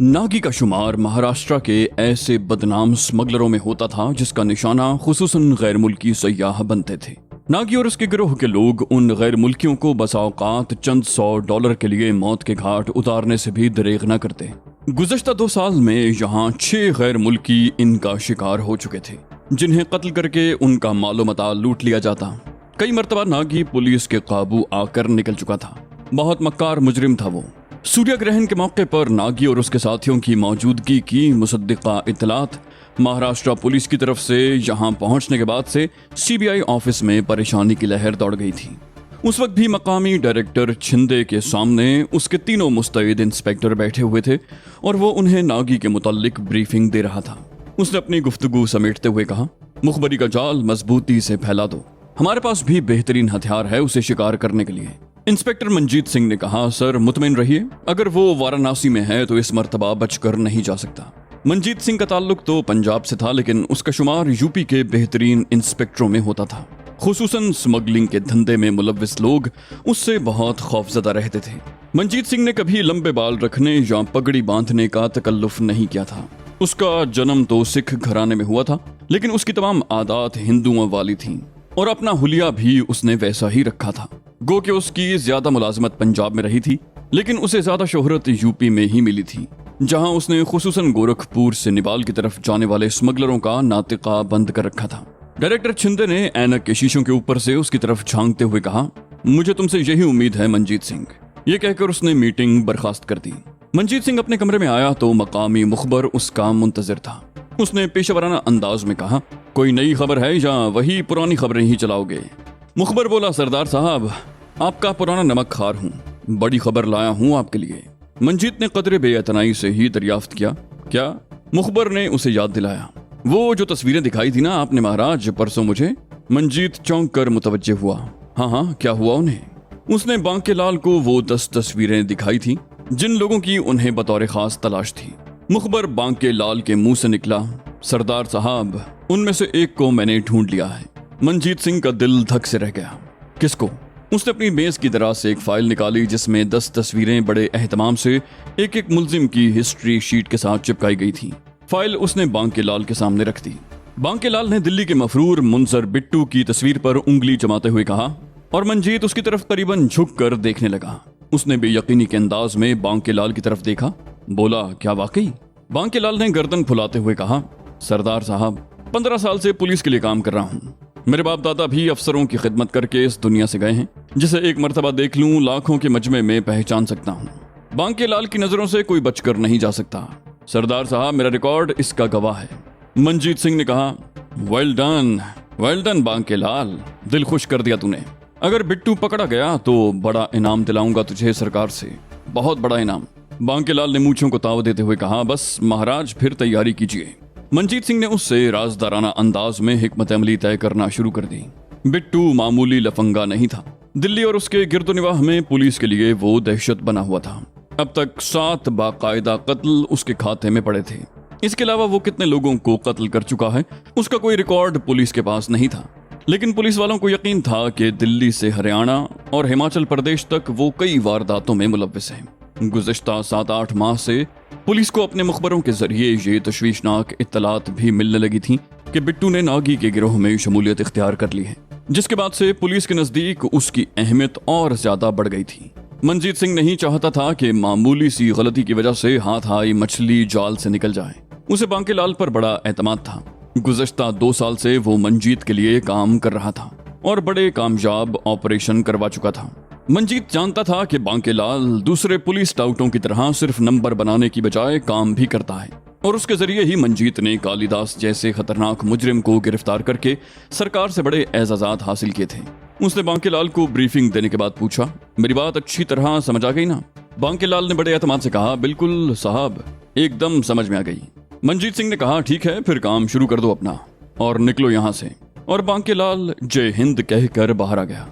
नागी का शुमार महाराष्ट्र के ऐसे बदनाम स्मगलरों में होता था जिसका निशाना खुसूसन गैर मुल्की सयाह बनते थे। नागी और उसके गिरोह के लोग उन गैर मुल्कियों को बसा औकात चंद $100 के लिए मौत के घाट उतारने से भी दरेग न करते। गुज़श्ता 2 साल में यहाँ 6 गैर मुल्की इनका शिकार हो चुके थे, जिन्हें कत्ल करके उनका मालो मता लूट लिया जाता। कई मर्तबा नागी पुलिस के काबू आकर निकल चुका था। बहुत मक्कार मुजरिम था वो। सूर्य ग्रहण के मौके पर नागी और उसके साथियों की मौजूदगी की मुसद्दिका इत्तलात महाराष्ट्र पुलिस की तरफ से यहां पहुंचने के बाद से सीबीआई ऑफिस में परेशानी की लहर दौड़ गई थी। उस वक्त भी मकामी डायरेक्टर छिंदे के सामने उसके तीनों मुस्तैद इंस्पेक्टर बैठे हुए थे और वो उन्हें नागी के मुताल्लिक ब्रीफिंग दे रहा था। उसने अपनी गुफ्तगू समेटते हुए कहा, मुखबरी का जाल मजबूती से फैला दो, हमारे पास भी बेहतरीन हथियार है उसे शिकार करने के लिए। इंस्पेक्टर मंजीत सिंह ने कहा, सर मुतमिन रहिए, अगर वो वाराणसी में है तो इस मर्तबा बचकर नहीं जा सकता। मंजीत सिंह का ताल्लुक तो पंजाब से था, लेकिन उसका शुमार यूपी के बेहतरीन इंस्पेक्टरों में होता था। खुसूसन स्मगलिंग के धंधे में मुलव्विस लोग उससे बहुत खौफजदा रहते थे। मंजीत सिंह ने कभी लंबे बाल रखने या पगड़ी बांधने का तकल्लुफ नहीं किया था। उसका जन्म तो सिख घराने में हुआ था, लेकिन उसकी तमाम आदात हिंदुओं वाली थीं और अपना हुलिया भी उसने वैसा ही रखा था। गो कि उसकी ज्यादा मुलाजमत पंजाब में रही थी, लेकिन उसे ज्यादा शोहरत यूपी में ही मिली थी, जहां उसने खुसूसन गोरखपुर से नेपाल की तरफ जाने वाले स्मगलरों का नातिका बंद कर रखा था। डायरेक्टर छिंदे ने ऐनक के शीशों के ऊपर से उसकी तरफ झांकते हुए कहा, मुझे तुमसे यही उम्मीद है मंजीत सिंह। ये कहकर उसने मीटिंग बर्खास्त कर दी। मंजीत सिंह अपने कमरे में आया तो मकामी मुखबर उसका मुंतजिर था। उसने पेशेवराना अंदाज में कहा, कोई नई खबर है या वही पुरानी खबरें ही चलाओगे? मुखबर बोला, सरदार साहब, आपका पुराना नमक खार हूँ, बड़ी खबर लाया हूँ आपके लिए। मंजीत ने कदरे बेअतनाई से ही दरियाफ्त किया, क्या? मुखबर ने उसे याद दिलाया, वो जो तस्वीरें दिखाई थी ना आपने महाराज परसों मुझे। मंजीत चौंक कर मुतवज्जे हुआ। हाँ, क्या हुआ उन्हें? उसने बांके लाल को वो 10 तस्वीरें दिखाई थी जिन लोगों की उन्हें बतौर खास तलाश थी। मुखबर बांके लाल के मुंह से निकला, सरदार साहब, उनमें से एक को मैंने ढूंढ लिया है। मंजीत सिंह का दिल धक से रह गया। किसको? उसने अपनी मेज की तरह से एक फाइल निकाली जिसमें 10 तस्वीरें बड़े एहतमाम से एक एक मुल्जिम की हिस्ट्री शीट के साथ चिपकाई गई थी। फाइल उसने बांके लाल के सामने रख दी। बांके लाल ने दिल्ली के मफरूर मुंजर बिट्टू की तस्वीर पर उंगली जमाते हुए कहा और मंजीत उसकी तरफ करीबन झुक कर देखने लगा। उसने बेयकीनी के अंदाज में बांके लाल की तरफ देखा, बोला, क्या वाकई? बांके लाल ने गर्दन फुलाते हुए कहा, सरदार साहब, 15 साल से पुलिस के लिए काम कर रहा हूँ। मेरे बाप दादा भी अफसरों की खिदमत करके इस दुनिया से गए हैं, जिसे एक मर्तबा देख लूं लाखों के मजमे में पहचान सकता हूँ। बांके लाल की नजरों से कोई बचकर नहीं जा सकता। सरदार साहब, मेरा रिकॉर्ड इसका गवाह है। मंजीत सिंह ने कहा, वेल डन बांके लाल, दिल खुश कर दिया तूने। अगर बिट्टू पकड़ा गया तो बड़ा इनाम दिलाऊंगा तुझे सरकार से, बहुत बड़ा इनाम। बांके लाल ने मूंछों को ताव देते हुए कहा, बस महाराज फिर तैयारी कीजिए। मंजीत सिंह ने उससे राजदाराना अंदाज में हिकमत अमली तय करना शुरू कर दी। बिट्टू मामूली लफंगा नहीं था। दिल्ली और उसके गिरदोनिवाह में पुलिस के लिए वो दहशत बना हुआ था। अब तक 7 बाकायदा कत्ल उसके खाते में पड़े थे। इसके अलावा वो कितने लोगों को कत्ल कर चुका है उसका कोई रिकॉर्ड पुलिस के पास नहीं था, लेकिन पुलिस वालों को यकीन था कि दिल्ली से हरियाणा और हिमाचल प्रदेश तक वो कई वारदातों में मुलव्विस है। गुज़श्ता 7-8 माह से पुलिस को अपने मुखबरों के जरिए ये तशवीशनाक इत्तलात भी मिलने लगी थी कि बिट्टू ने नागी के गिरोह में शमूलियत इख्तियार कर ली है, जिसके बाद से पुलिस के नजदीक उसकी अहमियत और ज्यादा बढ़ गई थी। मंजीत सिंह नहीं चाहता था कि मामूली सी गलती की वजह से हाथ आई मछली जाल से निकल जाए। उसे बांके लाल पर बड़ा एतमाद था। गुज़श्ता 2 साल से वो मंजीत के लिए काम कर रहा था और बड़े कामयाब ऑपरेशन करवा चुका था। मंजीत जानता था कि बांके लाल दूसरे पुलिस टाउटों की तरह सिर्फ नंबर बनाने की बजाय काम भी करता है, और उसके जरिए ही मंजीत ने कालिदास जैसे खतरनाक मुजरिम को गिरफ्तार करके सरकार से बड़े एजाजात हासिल किए थे। उसने बांके लाल को ब्रीफिंग देने के बाद पूछा, मेरी बात अच्छी तरह समझ आ गई ना? बांके लाल ने बड़े एतमाद से कहा, बिल्कुल साहब, एकदम समझ में आ गई। मंजीत सिंह ने कहा, ठीक है, फिर काम शुरू कर दो अपना और निकलो यहाँ से। और बांके लाल जय हिंद कहकर बाहर आ गया।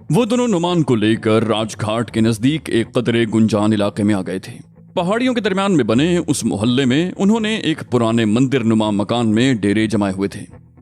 वो दोनों नुमान को लेकर राजघाट के नजदीक एक कदरे गुंजान इलाके में आ गए थे। पहाड़ियों के दरमियान में बने उस मोहल्ले में उन्होंने एक पुराने मंदिर नुमा मकान में डेरे जमाए हुए थे।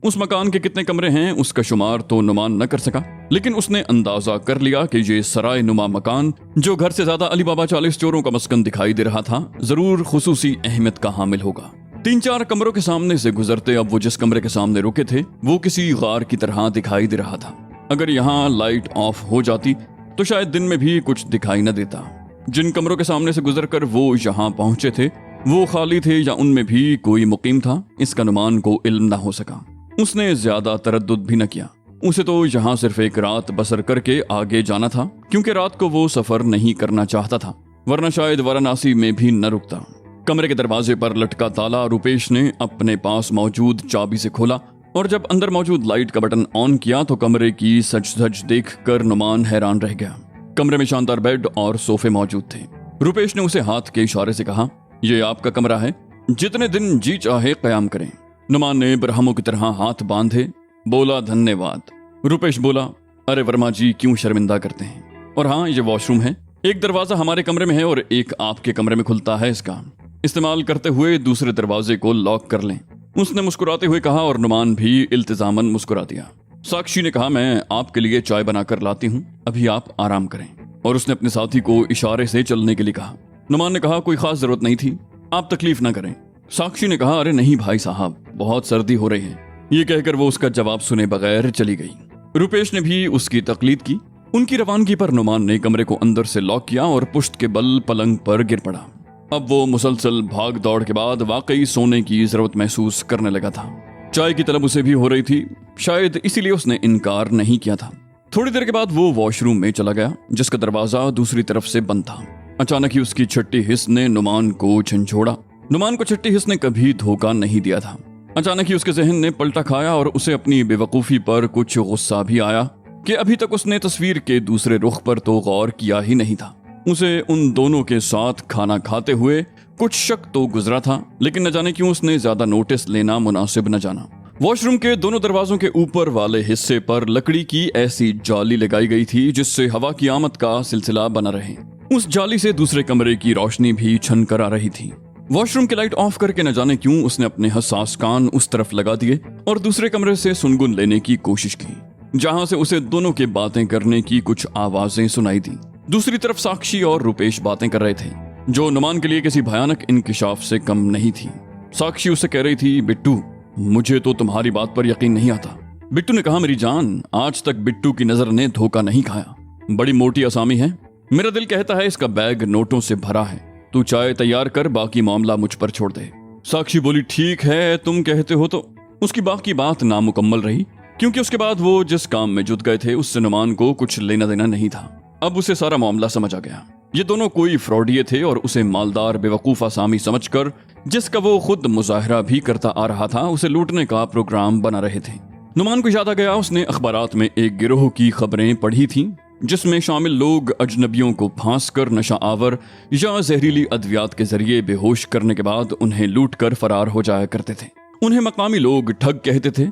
उस मकान के कितने कमरे हैं उसका शुमार तो नुमान न कर सका, लेकिन उसने अंदाजा कर लिया कि ये सराय नुमा मकान, जो घर से ज्यादा अली बाबा 40 चोरों का मस्कन दिखाई दे रहा था, जरूर खुसूसी अहमियत का हामिल होगा। 3-4 कमरों के सामने से गुजरते अब वो जिस कमरे के सामने रुके थे वो किसी गार की तरह दिखाई दे रहा था। अगर यहाँ लाइट ऑफ हो जाती तो शायद दिन में भी कुछ दिखाई न देता। जिन कमरों के सामने से गुजरकर वो यहाँ पहुंचे थे वो खाली थे या उनमें भी कोई मुकीम था, इसका नुमान को इल्म न हो सका। उसने ज्यादा तरद्दुद भी न किया। उसे तो यहाँ सिर्फ एक रात बसर करके आगे जाना था, क्योंकि रात को वो सफर नहीं करना चाहता था, वरना शायद वाराणसी में भी न रुकता। कमरे के दरवाजे पर लटका ताला रुपेश ने अपने पास मौजूद चाबी से खोला और जब अंदर मौजूद लाइट का बटन ऑन किया तो कमरे की सच-धज देखकर नुमान हैरान रह गया। कमरे में शानदार बेड और सोफे मौजूद थे। रुपेश ने उसे हाथ के इशारे से कहा, ये आपका कमरा है, जितने दिन जी चाहे कयाम करें। नुमान ने बरहमों की तरह हाथ बांधे बोला, धन्यवाद। रुपेश बोला, अरे वर्मा जी क्यों शर्मिंदा करते हैं, और हाँ ये वॉशरूम है, एक दरवाजा हमारे कमरे में है और एक आपके कमरे में खुलता है, इसका इस्तेमाल करते हुए दूसरे दरवाजे को लॉक कर लें। उसने मुस्कुराते हुए कहा और नुमान भी इल्तिजामन मुस्कुरा दिया। साक्षी ने कहा, मैं आपके लिए चाय बनाकर लाती हूँ, अभी आप आराम करें, और उसने अपने साथी को इशारे से चलने के लिए कहा। नुमान ने कहा, कोई खास जरूरत नहीं थी, आप तकलीफ ना करें। साक्षी ने कहा, अरे नहीं भाई साहब, बहुत सर्दी हो रही है। ये कहकर वो उसका जवाब सुने बगैर चली गई। रुपेश ने भी उसकी तकलीद की। उनकी रवानगी पर नुमान ने कमरे को अंदर से लॉक किया और पुश्त के बल पलंग पर गिर पड़ा। अब वो मुसलसल भाग दौड़ के बाद वाकई सोने की जरूरत महसूस करने लगा था। चाय की तलब उसे भी हो रही थी, शायद इसीलिए उसने इनकार नहीं किया था। थोड़ी देर के बाद वो वॉशरूम में चला गया, जिसका दरवाजा दूसरी तरफ से बंद था। अचानक ही उसकी छठी हिस्स ने नुमान को झंझोड़ा। नुमान को छठी हिस्स ने कभी धोखा नहीं दिया था। अचानक ही उसके जहन ने पलटा खाया और उसे अपनी बेवकूफी पर कुछ गुस्सा भी आया कि अभी तक उसने तस्वीर के दूसरे रुख पर तो गौर किया ही नहीं था। उसे उन दोनों के साथ खाना खाते हुए कुछ शक तो गुजरा था, लेकिन न जाने क्यों उसने ज्यादा नोटिस लेना मुनासिब न जाना। वॉशरूम के दोनों दरवाजों के ऊपर वाले हिस्से पर लकड़ी की ऐसी जाली लगाई गई थी जिससे हवा की आमद का सिलसिला बना रहे। उस जाली से दूसरे कमरे की रोशनी भी छन कर आ रही थी। वॉशरूम की लाइट ऑफ करके न जाने क्यों उसने अपने हसास कान उस तरफ लगा दिए और दूसरे कमरे से सुनगुन लेने की कोशिश की, जहां से उसे दोनों के बातें करने की कुछ आवाजें सुनाई दी। दूसरी तरफ साक्षी और रुपेश बातें कर रहे थे, जो नुमान के लिए किसी भयानक इंकिशाफ से कम नहीं थी। साक्षी उसे कह रही थी, बिट्टू मुझे तो तुम्हारी बात पर यकीन नहीं आता। बिट्टू ने कहा, मेरी जान, आज तक बिट्टू की नजर ने धोखा नहीं खाया। बड़ी मोटी असामी है, मेरा दिल कहता है इसका बैग नोटों से भरा है। तू चाय तैयार कर, बाकी मामला मुझ पर छोड़ दे। साक्षी बोली, ठीक है तुम कहते हो तो। उसकी बाकी बात नामुकम्मल रही, क्योंकि उसके बाद वो जिस काम में जुट गए थे उससे नुमान को कुछ लेना देना नहीं था। अब उसे सारा मामला समझ आ गया। ये दोनों कोई फ्रॉडिये थे और उसे मालदार बेवकूफ आसामी समझकर, जिसका वो खुद मुजाहरा भी करता आ रहा था, उसे लूटने का प्रोग्राम बना रहे थे। नुमान को याद आ गया, उसने अखबारात में एक गिरोह की खबरें पढ़ी थी जिसमें शामिल लोग अजनबियों को फांस कर नशा आवर या जहरीली अद्वियात के जरिए बेहोश करने के बाद उन्हें लूट कर फरार हो जाया करते थे। उन्हें मकामी लोग ठग कहते थे।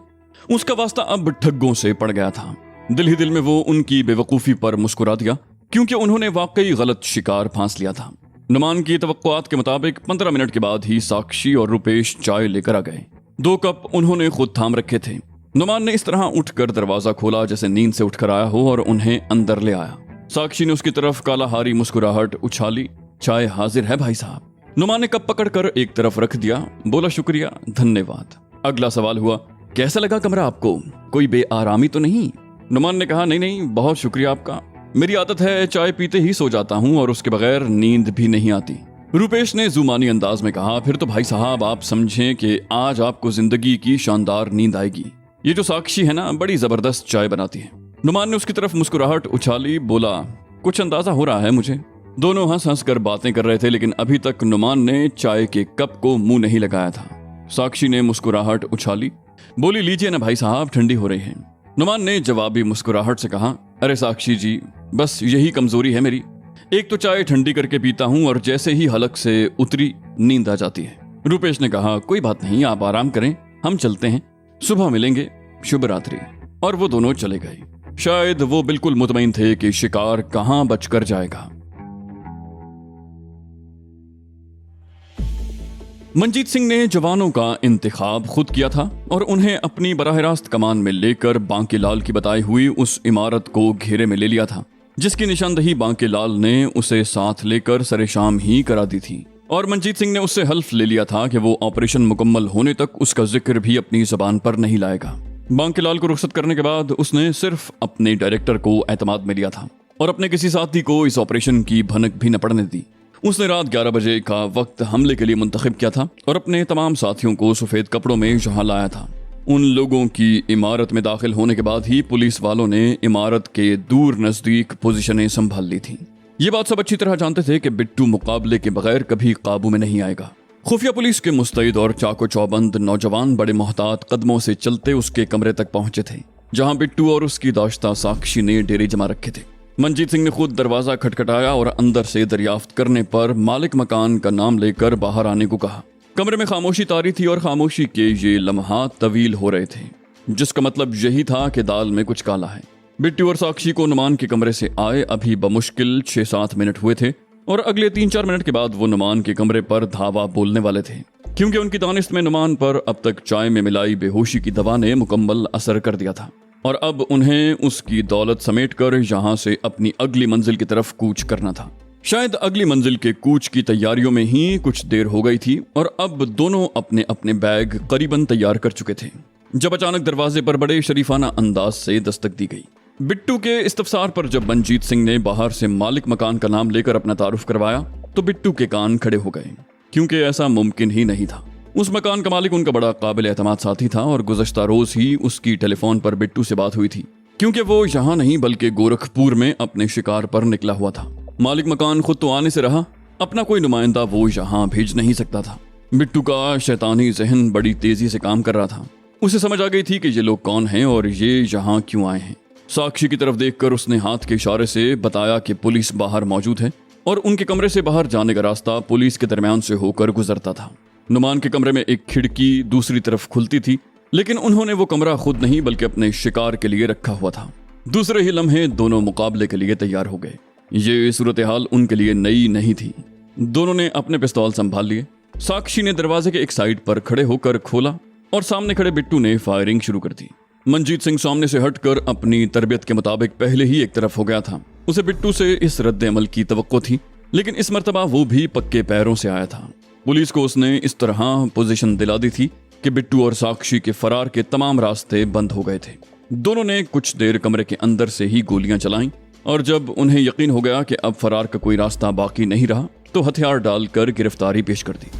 उसका वास्ता अब ठग्गों से पड़ गया था। दिल ही दिल में वो उनकी बेवकूफी पर मुस्कुरा दिया, क्योंकि उन्होंने वाकई गलत शिकार फांस लिया था। नुमान की तवक्कुआत के मुताबिक 15 मिनट के बाद ही साक्षी और रुपेश चाय लेकर आ गए। 2 कप उन्होंने खुद थाम रखे थे। नुमान ने इस तरह उठकर दरवाजा खोला जैसे नींद से उठकर आया हो और उन्हें अंदर ले आया। साक्षी ने उसकी तरफ कालाहारी मुस्कुराहट उछाली, चाय हाजिर है भाई साहब। नुमान ने कप पकड़कर एक तरफ रख दिया, बोला, शुक्रिया, धन्यवाद। अगला सवाल हुआ, कैसा लगा कमरा आपको, कोई बेआरामी तो नहीं? नुमान ने कहा, नहीं, बहुत शुक्रिया आपका। मेरी आदत है चाय पीते ही सो जाता हूँ और उसके बगैर नींद भी नहीं आती। रुपेश ने जुमानी अंदाज में कहा, फिर तो भाई साहब आप समझें कि आज आपको जिंदगी की शानदार नींद आएगी। ये जो साक्षी है ना, बड़ी जबरदस्त चाय बनाती है। नुमान ने उसकी तरफ मुस्कुराहट उछाली, बोला, कुछ अंदाजा हो रहा है मुझे। दोनों हंस हंस कर बातें कर रहे थे, लेकिन अभी तक नुमान ने चाय के कप को मुंह नहीं लगाया था। साक्षी ने मुस्कुराहट उछाली, बोली, लीजिए ना भाई साहब, ठंडी हो रही है। नुमान ने जवाबी मुस्कुराहट से कहा, अरे साक्षी जी, बस यही कमजोरी है मेरी, एक तो चाय ठंडी करके पीता हूँ और जैसे ही हलक से उतरी नींद आ जाती है। रुपेश ने कहा, कोई बात नहीं, आप आराम करें, हम चलते हैं, सुबह मिलेंगे, शुभ रात्रि। और वो दोनों चले गए। शायद वो बिल्कुल मुतमईन थे कि शिकार कहां बचकर जाएगा। मंजीत सिंह ने जवानों का इंतखाब खुद किया था और उन्हें अपनी बराह रास्त कमान में लेकर बांकीलाल की बताई हुई उस इमारत को घेरे में ले लिया था, जिसकी निशानदही बांकीलाल ने उसे साथ लेकर सरेशाम ही करा दी थी। और मंजीत सिंह ने उससे हल्फ ले लिया था कि वो ऑपरेशन मुकम्मल होने तक उसका जिक्र भी अपनी जबान पर नहीं लाएगा। बांकीलाल को रुखसत करने के बाद उसने सिर्फ अपने डायरेक्टर को एतमाद में लिया था और अपने किसी साथी को इस ऑपरेशन की भनक भी न पड़ने दी। उसने रात 11 बजे का वक्त हमले के लिए मुंतखब किया था और अपने तमाम साथियों को सफेद कपड़ों में यहाँ लाया था। उन लोगों की इमारत में दाखिल होने के बाद ही पुलिस वालों ने इमारत के दूर नजदीक पोजीशनें संभाल ली थी। ये बात सब अच्छी तरह जानते थे कि बिट्टू मुकाबले के बगैर कभी काबू में नहीं आएगा। खुफिया पुलिस के मुस्तैद और चाको चौबंद नौजवान बड़े मोहतात कदमों से चलते उसके कमरे तक पहुंचे थे, जहां बिट्टू और उसकी दाश्ता साक्षी ने डेरे जमा रखे थे। मंजीत सिंह ने खुद दरवाजा खटखटाया और अंदर से दरियाफ्त करने पर मालिक मकान का नाम लेकर बाहर आने को कहा। कमरे में खामोशी तारी थी और खामोशी के ये लम्हात तवील हो रहे थे, जिसका मतलब यही था कि दाल में कुछ काला है। बिट्टू और साक्षी को नुमान के कमरे से आए अभी बमुश्किल 6-7 मिनट हुए थे और अगले 3-4 मिनट के बाद वो नुमान के कमरे पर धावा बोलने वाले थे, क्योंकि उनकी दानिश में नुमान पर अब तक चाय में मिलाई बेहोशी की दवा ने मुकम्मल असर कर दिया था और अब उन्हें उसकी दौलत समेटकर यहाँ से अपनी अगली मंजिल की तरफ कूच करना था। शायद अगली मंजिल के कूच की तैयारियों में ही कुछ देर हो गई थी और अब दोनों अपने अपने बैग करीबन तैयार कर चुके थे, जब अचानक दरवाजे पर बड़े शरीफाना अंदाज से दस्तक दी गई। बिट्टू के इस्तफसार पर जब मंजीत सिंह ने बाहर से मालिक मकान का नाम लेकर अपना तारुफ करवाया तो बिट्टू के कान खड़े हो गए, क्योंकि ऐसा मुमकिन ही नहीं था। उस मकान का मालिक उनका बड़ा काबिल एतमाद साथी था और गुज़श्ता रोज ही उसकी टेलीफोन पर बिट्टू से बात हुई थी, क्योंकि वो यहाँ नहीं बल्कि गोरखपुर में अपने शिकार पर निकला हुआ था। मालिक मकान खुद तो आने से रहा, अपना कोई नुमाइंदा वो यहाँ भेज नहीं सकता था। बिट्टू का शैतानी जहन बड़ी तेजी से काम कर रहा था। उसे समझ आ गई थी कि ये लोग कौन हैं और ये यहाँ क्यों आए हैं। साक्षी की तरफ देखकर उसने हाथ के इशारे से बताया कि पुलिस बाहर मौजूद है और उनके कमरे से बाहर जाने का रास्ता पुलिस के दरमियान से होकर गुजरता था। नुमान के कमरे में एक खिड़की दूसरी तरफ खुलती थी, लेकिन उन्होंने वो कमरा खुद नहीं बल्कि अपने शिकार के लिए रखा हुआ था। दूसरे ही लम्हे दोनों मुकाबले के लिए तैयार हो गए। ये सूरत हाल उनके लिए नई नहीं थी। दोनों ने अपने पिस्तौल संभाल लिए। साक्षी ने दरवाजे के एक साइड पर खड़े होकर खोला और सामने खड़े बिट्टू ने फायरिंग शुरू कर दी। मंजीत सिंह सामने से हटकर अपनी तरबियत के मुताबिक पहले ही एक तरफ हो गया था। उसे बिट्टू से इस रद्द अमल की तवक्को थी, लेकिन इस मर्तबा वो भी पक्के पैरों से आया था। पुलिस को उसने इस तरह पोजीशन दिला दी थी कि बिट्टू और साक्षी के फरार के तमाम रास्ते बंद हो गए थे। दोनों ने कुछ देर कमरे के अंदर से ही गोलियां चलाईं और जब उन्हें यकीन हो गया कि अब फरार का कोई रास्ता बाकी नहीं रहा तो हथियार डालकर गिरफ्तारी पेश कर दी।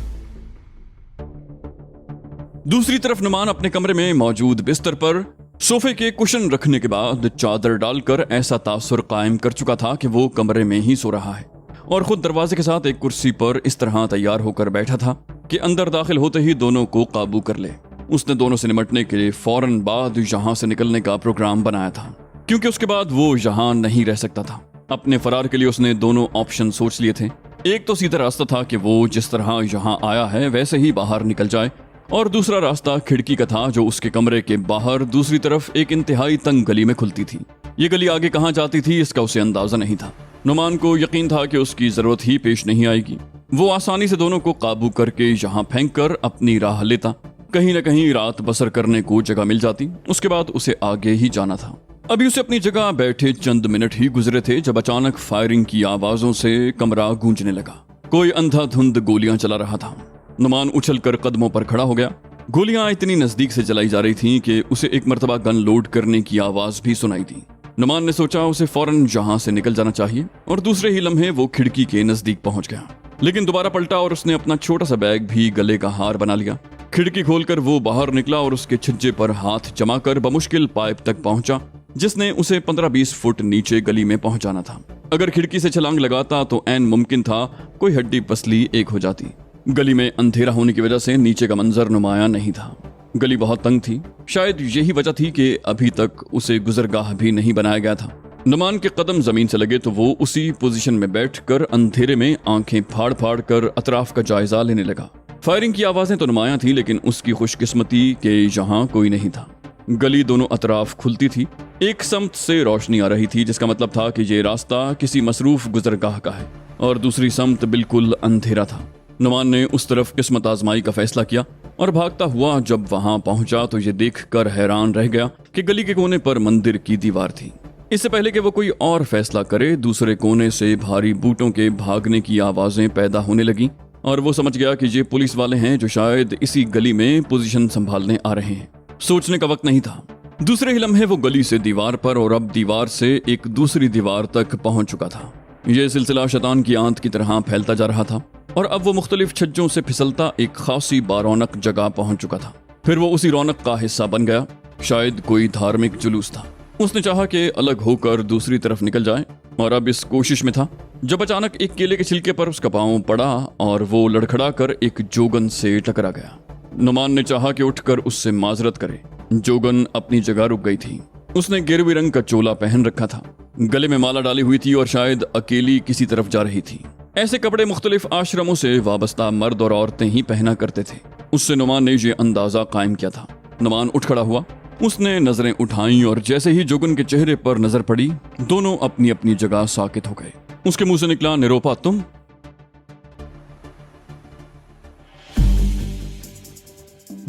दूसरी तरफ नुमान अपने कमरे में मौजूद बिस्तर पर सोफे के कुशन रखने के बाद चादर डालकर ऐसा तासुर कायम कर चुका था कि वो कमरे में ही सो रहा है और खुद दरवाजे के साथ एक कुर्सी पर इस तरह तैयार होकर बैठा था कि अंदर दाखिल होते ही दोनों को काबू कर ले। उसने दोनों से निपटने के लिए फौरन बाद यहाँ से निकलने का प्रोग्राम बनाया था, क्योंकि उसके बाद वो यहाँ नहीं रह सकता था। अपने फरार के लिए उसने दोनों ऑप्शन सोच लिए थे। एक तो सीधा रास्ता था कि वो जिस तरह यहाँ आया है वैसे ही बाहर निकल जाए, और दूसरा रास्ता खिड़की का था जो उसके कमरे के बाहर दूसरी तरफ एक इंतहाई तंग गली में खुलती थी। ये गली आगे कहाँ जाती थी इसका उसे अंदाजा नहीं था। नुमान को यकीन था कि उसकी जरूरत ही पेश नहीं आएगी। वो आसानी से दोनों को काबू करके यहाँ फेंक कर अपनी राह लेता। कहीं न कहीं रात बसर करने को जगह मिल जाती। उसके बाद उसे आगे ही जाना था। अभी उसे अपनी जगह बैठे चंद मिनट ही गुजरे थे जब अचानक फायरिंग की आवाजों से कमरा गूंजने लगा। कोई अंधाधुंध गोलियां चला रहा था। नुमान उछलकर कदमों पर खड़ा हो गया। गोलियां इतनी नजदीक से चलाई जा रही थीं कि उसे एक मर्तबा गन लोड करने की आवाज भी सुनाई दी। नुमान ने सोचा उसे फौरन जहां से निकल जाना चाहिए और दूसरे ही लम्हे वो खिड़की के नजदीक पहुंच गया, लेकिन दोबारा पलटा और उसने अपना छोटा सा बैग भी गले का हार बना लिया। खिड़की खोलकर वो बाहर निकला और उसके छज्जे पर हाथ जमाकर बमुश्किल पाइप तक पहुंचा, जिसने उसे 15-20 फुट नीचे गली में पहुंचाना था। अगर खिड़की से छलांग लगाता तो ऐन मुमकिन था कोई हड्डी पसली एक हो जाती। गली में अंधेरा होने की वजह से नीचे का मंजर नुमाया नहीं था। गली बहुत तंग थी। शायद यही वजह थी कि अभी तक उसे गुजरगाह भी नहीं बनाया गया था। नुमान के कदम जमीन से लगे तो वो उसी पोजीशन में बैठकर अंधेरे में आंखें फाड़ फाड़ कर अतराफ का जायजा लेने लगा। फायरिंग की आवाजें तो नुमाया थी, लेकिन उसकी खुशकिस्मती के यहाँ कोई नहीं था। गली दोनों अतराफ खुलती थी। एक समत से रोशनी आ रही थी, जिसका मतलब था कि ये रास्ता किसी मसरूफ गुजरगाह का है, और दूसरी समत बिल्कुल अंधेरा था। नुमान ने उस तरफ किस्मत आजमाई का फैसला किया और भागता हुआ जब वहां पहुंचा तो ये देखकर हैरान रह गया कि गली के कोने पर मंदिर की दीवार थी। इससे पहले कि वो कोई और फैसला करे, दूसरे कोने से भारी बूटों के भागने की आवाजें पैदा होने लगी और वो समझ गया कि ये पुलिस वाले हैं जो शायद इसी गली में पोजीशन संभालने आ रहे हैं। सोचने का वक्त नहीं था। दूसरे ही लम्हे वो गली से दीवार पर और अब दीवार से एक दूसरी दीवार तक पहुंच चुका था। यह सिलसिला शैतान की आंत की तरह फैलता जा रहा था और अब वो मुख्तलिफ छज्जों से फिसलता एक खासी बारौनक जगह पहुंच चुका था। फिर वो उसी रौनक का हिस्सा बन गया। शायद कोई धार्मिक जुलूस था। उसने चाहा कि अलग होकर दूसरी तरफ निकल जाए और अब इस कोशिश में था जब अचानक एक केले के छिलके पर उसका पांव पड़ा और वो लड़खड़ा कर एक जोगन से टकरा गया। नुमान ने चाहा कि उठकर उससे माजरत करे। जोगन अपनी जगह रुक गई थी। उसने गेरुई रंग का चोला पहन रखा था, गले में माला डाली हुई थी और शायद अकेली किसी तरफ जा रही थी। ऐसे कपड़े मुख्तलिफ आश्रमों से वाबस्ता मर्द और औरतें ही पहना करते थे। उससे नुमान ने ये अंदाजा कायम किया था। नुमान उठ खड़ा हुआ। उसने नजरें उठाई और जैसे ही जोगन के चेहरे पर नजर पड़ी, दोनों अपनी अपनी जगह साकित हो गए। उसके मुंह से निकला, निरोपा तुम?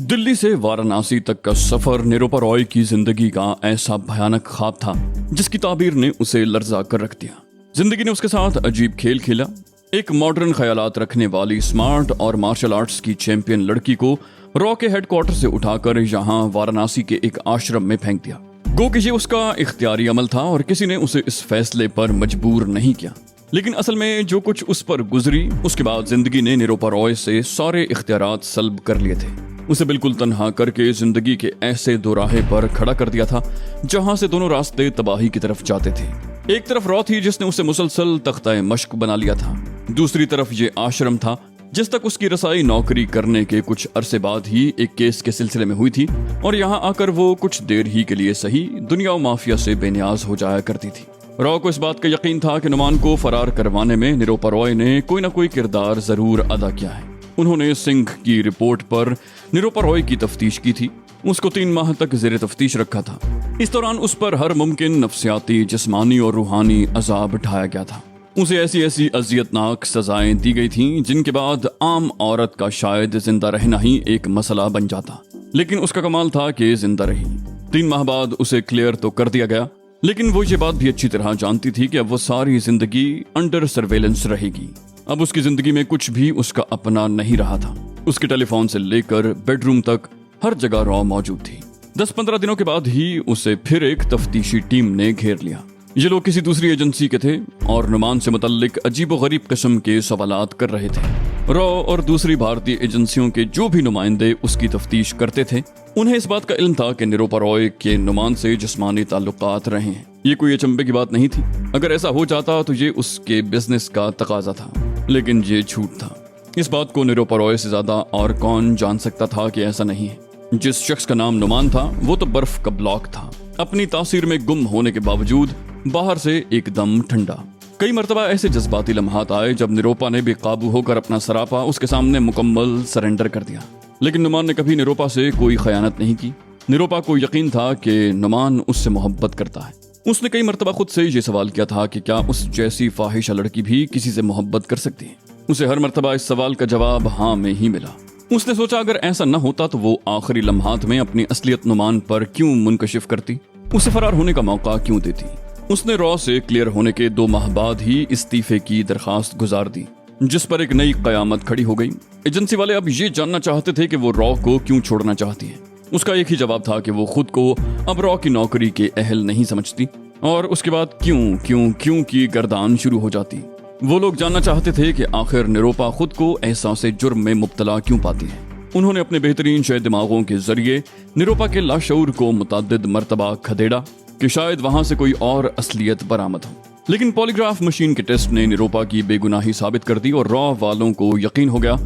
दिल्ली से वाराणसी तक का सफर निरोपा रॉय की जिंदगी का ऐसा भयानक ख्वाब था जिसकी ताबीर ने उसे लर्जा कर रख दिया। जिंदगी ने उसके साथ अजीब खेल खेला। एक मॉडर्न ख्यालात रखने वाली स्मार्ट और मार्शल आर्ट्स की चैंपियन लड़की को रॉ के हेडक्वार्टर से उठाकर यहाँ वाराणसी के एक आश्रम में फेंक दिया। गो कि ये उसका इख्तियारी अमल था और किसी ने उसे इस फैसले पर मजबूर नहीं किया। लेकिन असल में जो कुछ उस पर गुजरी, उसके बाद जिंदगी ने निरोपा रॉय से सारे इख्तियारात सल्ब कर लिए थे। उसे बिल्कुल तन्हा करके जिंदगी के ऐसे दोराहे पर खड़ा कर दिया था जहां से दोनों रास्ते तबाही की तरफ जाते थे। एक तरफ रॉ थी जिसने उसे मुसलसल तख्ता मश्क बना लिया था। दूसरी तरफ ये आश्रम था जिस तक उसकी रसाई नौकरी करने के कुछ अरसे बाद ही एक केस के सिलसिले में हुई थी और यहाँ आकर वो कुछ देर ही के लिए सही दुनिया और माफिया से बेनियाज हो जाया करती थी। रॉ को इस बात का यकीन था कि नुमान को फरार करवाने में निरोपा रॉय ने कोई ना कोई किरदार जरूर अदा किया है। उन्होंने सिंह की रिपोर्ट पर निरोपा रॉय की तफ्तीश की थी। उसको 3 माह तक जेर तफ्तीश रखा था। इस दौरान उस पर हर मुमकिन नफ्सियाती, जिस्मानी और रूहानी अजाब ढाया गया था। उसे ऐसी ऐसी अजियतनाक सजाएं दी गई थीं जिनके बाद आम औरत का शायद जिंदा रहना ही एक मसला बन जाता। लेकिन उसका कमाल था कि जिंदा रही। 3 माह बाद उसे क्लियर तो कर दिया गया, लेकिन वो ये बात भी अच्छी तरह जानती थी कि अब वो सारी जिंदगी अंडर सर्वेलेंस रहेगी। अब उसकी जिंदगी में कुछ भी उसका अपना नहीं रहा था। उसके टेलीफोन से लेकर बेडरूम तक हर जगह रॉ मौजूद थी। 10-15 दिनों के बाद ही उसे फिर एक तफ्तीशी टीम ने घेर लिया। ये लोग किसी दूसरी एजेंसी के थे और नुमान से मुतल्लिक अजीबोगरीब किस्म के सवालात कर रहे थे। रॉ और दूसरी भारतीय एजेंसियों के जो भी नुमाइंदे उसकी तफ्तीश करते थे, उन्हें इस बात का इल्म था कि निरोपा रॉय के नुमान से जिस्मानी ताल्लुकात रहे हैं। ये कोई अचंभे की बात नहीं थी। अगर ऐसा हो जाता तो ये उसके बिजनेस का तकाजा था, लेकिन ये झूठ था। इस बात को निरोपा रॉय से ज्यादा और कौन जान सकता था कि ऐसा नहीं है। जिस शख्स का नाम नुमान था वो तो बर्फ का ब्लॉक था, अपनी तासीर में गुम होने के बावजूद बाहर से एकदम ठंडा। कई मर्तबा ऐसे जज्बाती लम्हात आए जब निरोपा ने बेकाबू होकर अपना सरापा उसके सामने मुकम्मल सरेंडर कर दिया। लेकिन नुमान ने कभी निरोपा से कोई खयानत नहीं की। निरोपा को यकीन था कि नुमान उससे मोहब्बत करता है। उसने कई मर्तबा खुद से ये सवाल किया था कि क्या उस जैसी फाहिशा लड़की भी किसी से मोहब्बत कर सकती है। उसे हर मर्तबा इस सवाल का जवाब हाँ में ही मिला। उसने सोचा अगर ऐसा न होता तो वो आखिरी लम्हात में अपनी असलियत नुमान पर क्यों मुनकशिफ करती, उसे फरार होने का मौका क्यों देती। उसने रॉ से क्लियर होने के 2 माह बाद ही इस्तीफे की दरखास्त गुजार दी, जिस पर एक नई कयामत खड़ी हो गई। एजेंसी वाले अब ये जानना चाहते थे कि वो रॉ को क्यों छोड़ना चाहती है। उसका एक ही जवाब था कि वो खुद को अब रॉ की नौकरी के अहल नहीं समझती और उसके बाद क्यों की गर्दान शुरू हो जाती। वो लोग जानना चाहते थे कि आखिर निरोपा खुद को एहसास जुर्म में मुब्तला क्यों पाती है। उन्होंने अपने बेहतरीन शय दिमागों के जरिए निरोपा के लाशऊर को मुतअद्दिद मर्तबा खदेड़ा कि शायद वहां से कोई और असलियत बरामद हो। लेकिन पॉलीग्राफ मशीन के टेस्ट ने निरोपा की बेगुनाही साबित कर दी और रॉ वालों को यकीन हो गया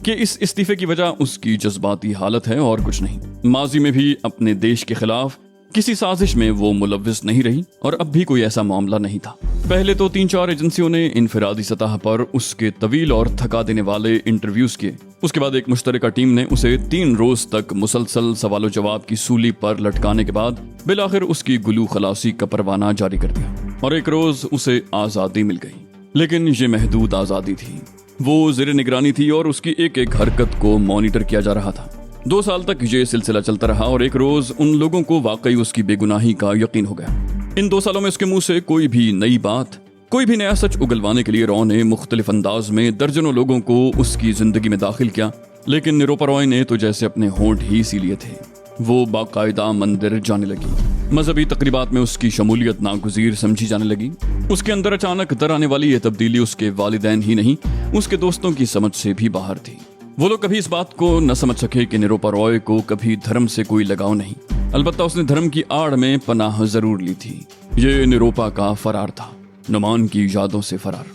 कि इस इस्तीफे की वजह उसकी जज्बाती हालत है और कुछ नहीं। माजी में भी अपने देश के खिलाफ किसी साजिश में वो मुलव्विस नहीं रही और अब भी कोई ऐसा मामला नहीं था। पहले तो 3-4 एजेंसियों ने इनफरादी सतह पर उसके तवील और थका देने वाले इंटरव्यूज किए। उसके बाद एक मुश्तरका टीम ने उसे 3 रोज तक मुसलसल सवालों जवाब की सूली पर लटकाने के बाद बिलाखिर उसकी गुलू खलासी का परवाना जारी कर दिया और एक रोज उसे आजादी मिल गई। लेकिन ये महदूद आजादी थी। वो ज़ेरे निगरानी थी और उसकी एक एक हरकत को मॉनिटर किया जा रहा था। 2 साल तक ये सिलसिला चलता रहा और एक रोज उन लोगों को वाकई उसकी बेगुनाही का यकीन हो गया। इन 2 सालों में उसके मुंह से कोई भी नई बात, कोई भी नया सच उगलवाने के लिए रॉ ने मुख्तलिफ अंदाज में दर्जनों लोगों को उसकी जिंदगी में दाखिल किया, लेकिन निरूपा रॉय ने तो जैसे अपने होंठ ही सी लिए थे। वो बाकायदा मंदिर जाने लगी, मजहबी तकरीबात में उसकी शमूलियत नागुज़ीर समझी जाने लगी। उसके अंदर अचानक दर आने वाली ये तब्दीली उसके वालिदैन ही नहीं, उसके दोस्तों की समझ से भी बाहर थी। वो लोग कभी इस बात को न समझ सके कि निरूपा रॉय को कभी धर्म से कोई लगाव नहीं, अलबत्ता उसने धर्म की आड़ में पनाह जरूर ली थी। ये निरूपा का फरार था, नुमान की यादों से फरार।